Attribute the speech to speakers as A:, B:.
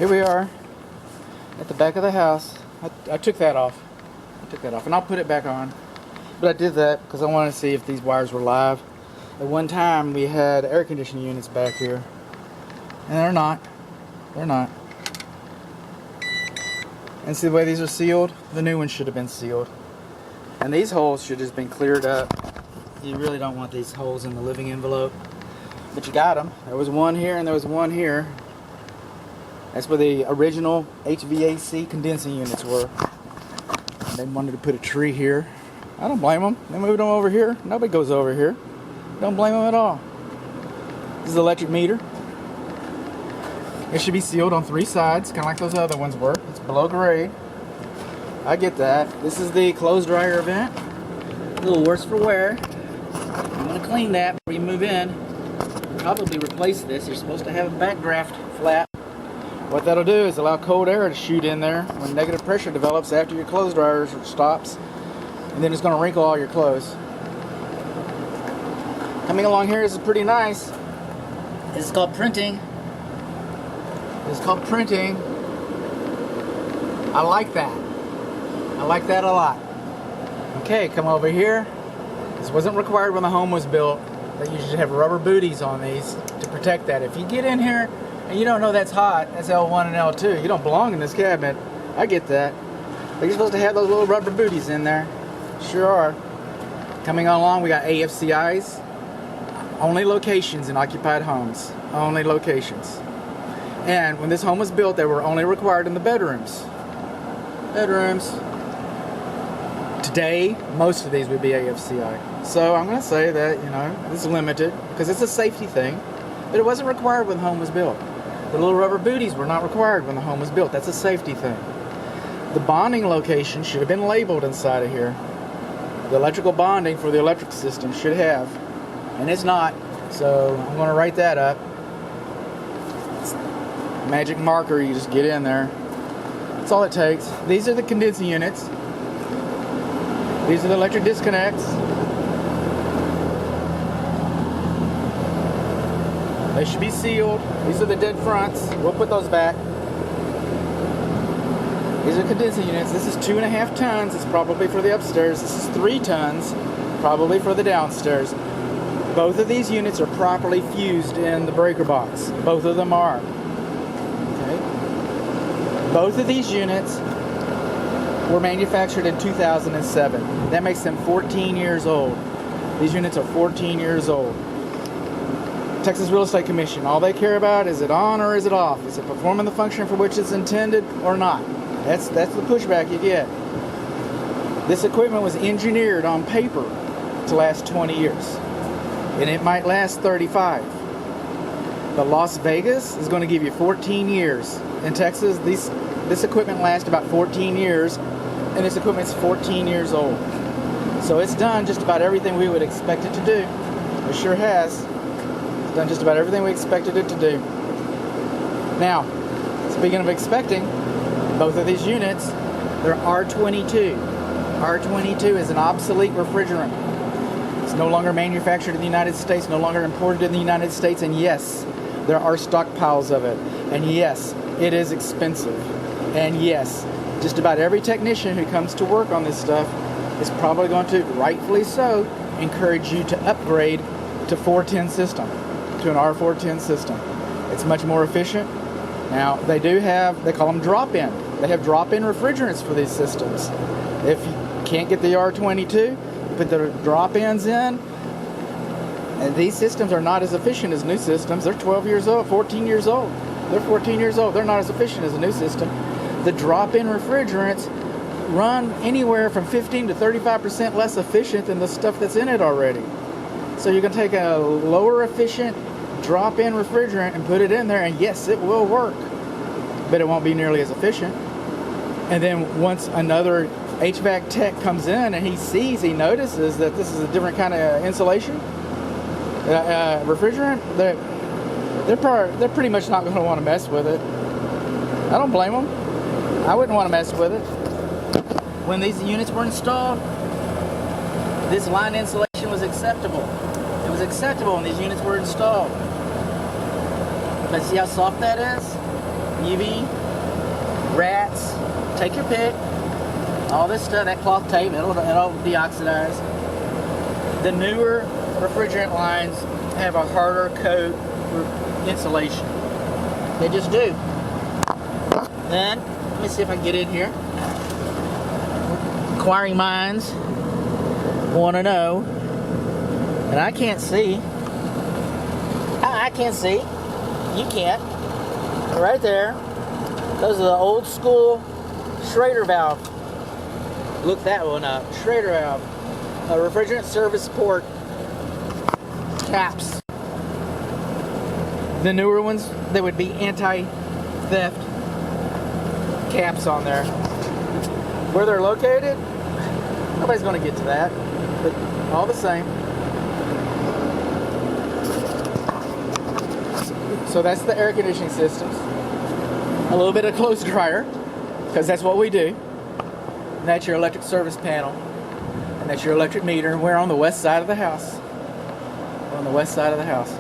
A: Here we are at the back of the house. I took that off. And I'll put it back on. But I did that because I wanted to see if these wires were live. At one time we had air conditioning units back here. And they're not. They're not. And see the way these are sealed? The new ones should have been sealed. And these holes should have just been cleared up. You really don't want these holes in the living envelope. But you got them. There was one here and there was one here. That's where the original HVAC condensing units were. And they wanted to put a tree here. I don't blame them. They moved them over here. Nobody goes over here. Don't blame them at all. This is the electric meter. It should be sealed on 3 sides, kind of like those other ones were. It's below grade. I get that. This is the clothes dryer vent. A little worse for wear. I'm going to clean that before you move in. Probably replace this. You're supposed to have a backdraft flap. What that'll do is allow cold air to shoot in there when negative pressure develops after your clothes dryer stops, and then it's going to wrinkle all your clothes. Coming along here is pretty nice. This is called printing. It's called printing. I like that. I like that a lot. Okay, come over here. This wasn't required when the home was built. That you should have rubber booties on these to protect that. If you get in here and you don't know that's hot, that's L1 and L2. You don't belong in this cabinet. I get that. But you're supposed to have those little rubber booties in there. Sure are. Coming along, we got AFCIs. Only locations in occupied homes. Only locations. And when this home was built, they were only required in the bedrooms. Bedrooms. Today, most of these would be AFCI. So I'm going to say that, it's limited because it's a safety thing. But it wasn't required when the home was built. The little rubber booties were not required when the home was built. That's a safety thing. The bonding location should have been labeled inside of here. The electrical bonding for the electric system should have. And it's not. So I'm going to write that up. It's magic marker, you just get in there. That's all it takes. These are the condensing units. These are the electric disconnects. They should be sealed. These are the dead fronts. We'll put those back. These are condensing units. This is 2.5 tons. It's probably for the upstairs. This is 3 tons, probably for the downstairs. Both of these units are properly fused in the breaker box. Both of them are. Okay. Both of these units were manufactured in 2007. That makes them 14 years old. These units are 14 years old. Texas Real Estate Commission, all they care about is it on or is it off? Is it performing the function for which it's intended or not? That's the pushback you get. This equipment was engineered on paper to last 20 years. And it might last 35. But Las Vegas is going to give you 14 years. In Texas, this equipment lasts about 14 years, and this equipment's 14 years old. So it's done just about everything we would expect it to do. It sure has. It's done just about everything we expected it to do. Now, speaking of expecting, both of these units, they're R22. R22 is an obsolete refrigerant. It's no longer manufactured in the United States, no longer imported in the United States, and yes, there are stockpiles of it. And yes, it is expensive. And yes, just about every technician who comes to work on this stuff is probably going to, rightfully so, encourage you to upgrade to 410 system, to an R410 system. It's much more efficient. Now, they call them drop-in. They have drop-in refrigerants for these systems. If you can't get the R22, put the drop-ins in. And these systems are not as efficient as new systems. They're 12 years old, 14 years old. They're 14 years old. They're not as efficient as a new system. The drop-in refrigerants run anywhere from 15 to 35% less efficient than the stuff that's in it already. So you can take a lower efficient drop-in refrigerant and put it in there, and yes, it will work. But it won't be nearly as efficient. And then once another HVAC tech comes in and he notices that this is a different kind of insulation, refrigerant, they're pretty much not going to want to mess with it. I don't blame them. I wouldn't want to mess with it. When these units were installed, this line insulation was acceptable. It was acceptable when these units were installed. But see how soft that is? UV, rats, take your pick. All this stuff, that cloth tape, it'll deoxidize. The newer refrigerant lines have a harder coat insulation. They just do. Then, let me see if I can get in here. Inquiring minds want to know, and I can't see. I can't see. You can't. Right there. Those are the old school Schrader valve. Look that one up. Schrader valve. Refrigerant service port caps. The newer ones, they would be anti-theft caps on there. Where they're located, nobody's going to get to that, but all the same. So that's the air conditioning systems. A little bit of clothes dryer, because that's what we do. And that's your electric service panel. And that's your electric meter. We're on the west side of the house. We're on the west side of the house.